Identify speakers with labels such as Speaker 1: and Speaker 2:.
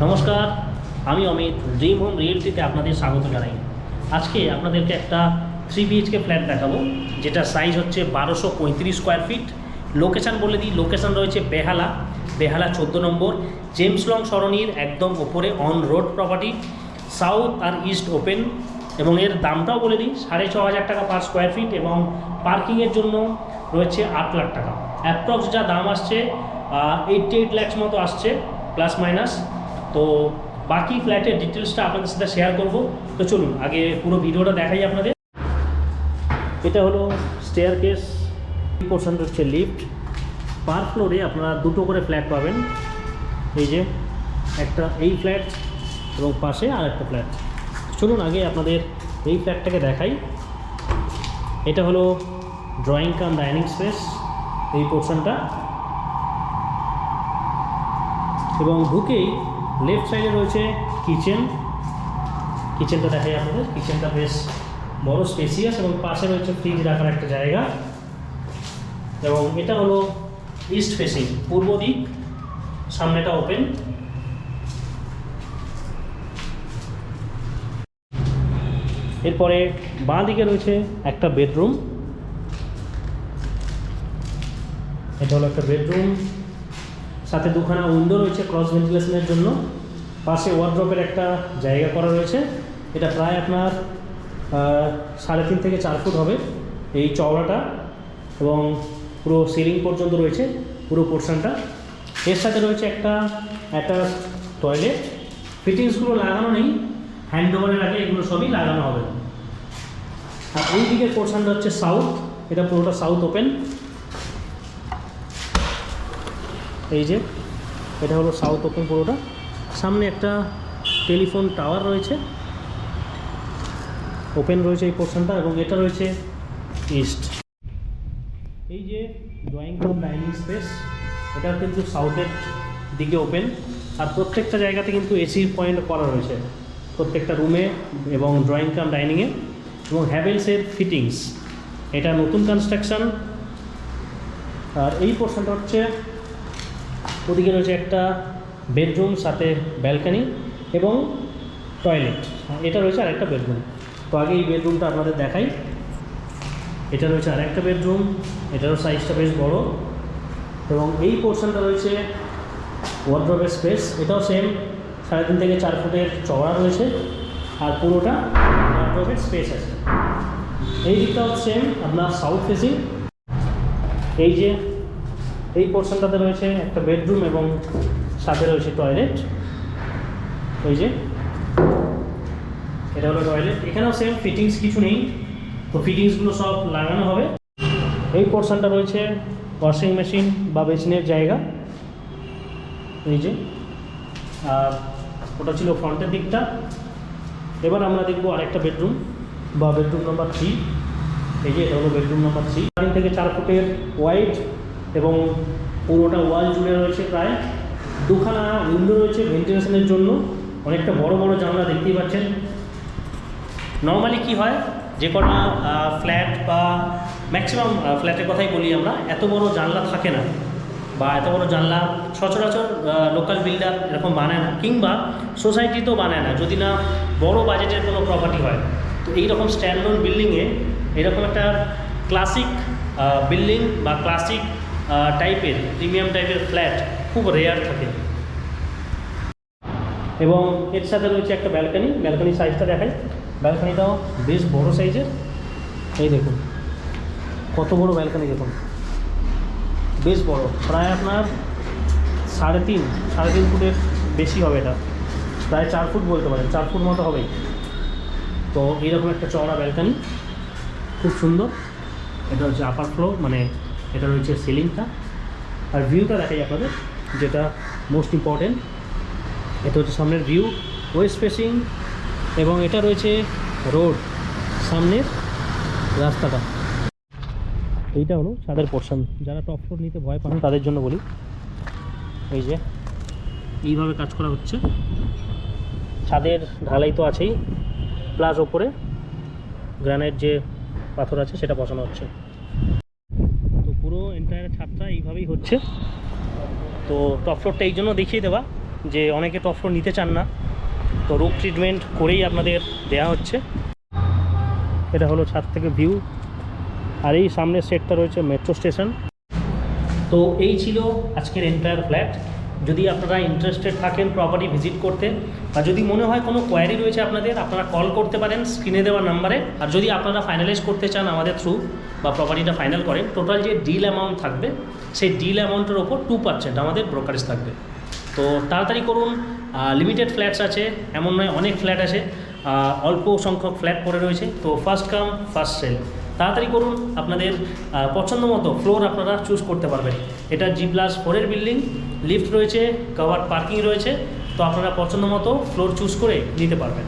Speaker 1: নমস্কার, আমি Amit dream home রিয়েলটিতে আপনাদের স্বাগত জানাই। আজকে আপনাদেরকে একটা 3 বিএইচকে ফ্ল্যাট দেখাবো, যেটা সাইজ হচ্ছে 1235 স্কোয়ার ফিট। লোকেশান বলে দিই, লোকেশান রয়েছে বেহালা 14 নম্বর জেমস লং সরণির একদম ওপরে, অন রোড প্রপার্টি, সাউথ আর ইস্ট ওপেন। এবং এর দামটাও বলে দিই, 6,500 টাকা পার স্কোয়ার ফিট, এবং পার্কিংয়ের জন্য রয়েছে 8 লাখ টাকা। অ্যাপ্রক্স যা দাম আসছে 88 লাখ মতো আসছে, প্লাস মাইনাস। তো বাকি ফ্ল্যাটের ডিটেলসটা আপনাদের সাথে শেয়ার করব। তো চলুন আগে পুরো ভিডিওটা দেখাই আপনাদের। এটা হলো স্টেয়ার কেস, পোর্শন হচ্ছে লিফট। পার ফ্লোরে আপনারা দুটো করে ফ্ল্যাট পাবেন। এই যে একটা এই ফ্ল্যাট এবং পাশে আর একটা ফ্ল্যাট। চলুন আগে আপনাদের এই ফ্ল্যাটটাকে দেখাই। এটা হলো ড্রয়িং কাম ডাইনিং স্পেস, এই পোর্শনটা। এবং ঢুকেই লেফট সাইডে রয়েছে কিচেনটা দেখাই আপনাদের। কিচেনটা বেশ বড়, স্পেসিয়াস, এবং পাশে রয়েছে ফ্রিজ রাখার একটা জায়গা। এবং এটা হলো ইস্ট ফেসিং, পূর্ব দিক, সামনেটা ওপেন। এরপরে বাঁ দিকে রয়েছে একটা বেডরুম। এটা হলো একটা বেডরুম, সাথে দুখানা উইন্ডো রয়েছে ক্রস ভেন্টিলেশনের জন্য। পাশে ওয়ার্ড্রপের একটা জায়গা করা রয়েছে। এটা প্রায় আপনার 3.5 থেকে 4 ফুট হবে এই চওড়াটা, এবং পুরো সিলিং পর্যন্ত রয়েছে পুরো পোর্শনটা। এর সাথে রয়েছে একটা অ্যাটাচ টয়লেট। ফিটিংসগুলো লাগানো নেই, হ্যান্ড ওভারের আগে এগুলো সবই লাগানো হবে। আর এই দিকের পোর্শনটা হচ্ছে সাউথ, এটা পুরোটা সাউথ ওপেন। এই যে এটা হলো সাউথ ওপেন পুরোটা। সামনে একটা টেলিফোন টাওয়ার রয়েছে, ওপেন রয়েছে এই পোর্শনটা, এবং এটা রয়েছে ইস্ট। এই যে ড্রয়িং রুম ডাইনিং স্পেস, এটা কিন্তু সাউথের দিকে ওপেন। আর প্রত্যেকটা জায়গাতে কিন্তু এসির পয়েন্ট করা রয়েছে প্রত্যেকটা রুমে এবং ড্রয়িং কাম ডাইনিংয়ে। এবং হ্যাভেলসের ফিটিংস, এটা নতুন কনস্ট্রাকশান। আর এই পোর্শনটা হচ্ছে, ওদিকে রয়েছে একটা বেডরুম, সাথে ব্যালকানি এবং টয়লেট। এটা রয়েছে আর একটা বেডরুম। তো আগে এই বেডরুমটা আপনাদের দেখাই। এটা রয়েছে আর একটা বেডরুম, এটারও সাইজটা বেশ বড়। এবং এই পোর্শনটা রয়েছে ওয়ার্ড্রোবের স্পেস, এটাও সেম 3.5 থেকে 4 ফুটের চওড়া রয়েছে, আর পুরোটা ওয়ার্ড্রোবের স্পেস আছে। এই দিকটাও সেম আপনার সাউথ ফেসিং। এই যে এই পোর্শনটাতে রয়েছে একটা বেডরুম এবং সাথে রয়েছে টয়লেট। ওই যে এটা হলো টয়লেট, এখানেও সেম ফিটিংস কিছু নেই, তো ফিটিংসগুলো সব লাগানো হবে। এই পোর্শনটা রয়েছে ওয়াশিং মেশিন বা বেসিনের জায়গা। এই যে, আর ওটা ছিল ফ্রন্টের দিকটা। এবার আমরা দেখবো আরেকটা বেডরুম বা বেডরুম নাম্বার 3। এই যে এটা হলো বেডরুম নাম্বার 3, 3 থেকে 4 ফুটের ওয়াইড, এবং পুরোটা ওয়াল জুড়ে রয়েছে প্রায়। দুখানা উইন্ডো রয়েছে ভেন্টিলেশনের জন্য, অনেকটা বড় বড় জানলা দেখতেই পাচ্ছেন। নর্মালি কি হয়, যে কোনো ফ্ল্যাট বা ম্যাক্সিমাম ফ্ল্যাটের কথাই বলি আমরা, এত বড় জানলা থাকে না, বা এত বড় জানলা সচরাচর লোকাল বিল্ডার এরকম বানায় না, কিংবা সোসাইটিতেও বানায় না, যদি না বড় বাজেটের কোনো প্রপার্টি হয়। তো এইরকম স্ট্যান্ডলোন বিল্ডিংয়ে এরকম একটা ক্লাসিক বিল্ডিং বা ক্লাসিক টাইপের প্রিমিয়াম টাইপের ফ্ল্যাট খুব রেয়ার থাকে। এবং এর সাথে রয়েছে একটা ব্যালকানি সাইজটা দেখাই। ব্যালকানিটাও বেশ বড় সাইজের। এই দেখুন কত বড় ব্যালকানি, দেখুন বেশ বড়, প্রায় আপনার 3.5 ফুটের বেশি হবে। এটা প্রায় 4 ফুট বলতে পারেন, 4 ফুট মতো হবেই। তো এইরকম একটা চওড়া ব্যালকানি, খুব সুন্দর। এটা হচ্ছে আপার ফ্লোর, মানে এটা রয়েছে সিলিংটা। আর ভিউটা দেখাই আপনাদের, যেটা মোস্ট ইম্পর্টেন্ট। এটা হচ্ছে সামনের ভিউ, ওয়েস্ট ফেসিং, এবং এটা রয়েছে রোড, সামনের রাস্তাটা। এইটা হলো ছাদের পোর্শন। যারা টপ ফ্লোর নিতে ভয় পান তাদের জন্য বলি, এই যে এইভাবে কাজ করা হচ্ছে। ছাদের ঢালাই তো আছেই, প্লাস ওপরে গ্রানাইট যে পাথর আছে সেটা বসানো হচ্ছে। তো পুরো এন্টায়ার ছাদটা এইভাবেই হচ্ছে। তো টপ ফ্লোরটা এই জন্য দেখিয়ে দেওয়া, যে অনেকে টপ ফ্লোর নিতে চান না, তো রুফ ট্রিটমেন্ট করেই আপনাদের দেয়া হচ্ছে। এটা হলো ছাদ থেকে ভিউ, আর এই সামনের সেটটা রয়েছে মেট্রো স্টেশন। তো এই ছিল আজকের এন্টায়ার ফ্ল্যাট। যদি আপনারা ইন্টারেস্টেড থাকেন প্রপার্টি ভিজিট করতে, বা যদি মনে হয় কোনো কোয়ারি রয়েছে আপনাদের, আপনারা কল করতে পারেন স্ক্রিনে দেওয়া নাম্বারে। আর যদি আপনারা ফাইনালাইজ করতে চান আমাদের থ্রু বা প্রপার্টিটা ফাইনাল করেন, টোটাল যে ডিল অ্যামাউন্ট থাকবে সেই ডিল অ্যামাউন্টের ওপর 2% আমাদের ব্রোকারেজ থাকবে। তো তাড়াতাড়ি করুন, লিমিটেড ফ্ল্যাটস আছে, এমন নয় অনেক ফ্ল্যাট আছে, অল্প সংখ্যক ফ্ল্যাট পড়ে রয়েছে। তো ফার্স্ট কাম ফার্স্ট সেল, তাড়াতাড়ি করুন, আপনাদের পছন্দ মতো ফ্লোর আপনারা চুজ করতে পারবেন। এটা G+4 বিল্ডিং, লিফট রয়েছে, কভার পার্কিং রয়েছে, তো আপনারা পছন্দ মতো ফ্লোর চুজ করে নিতে পারবেন।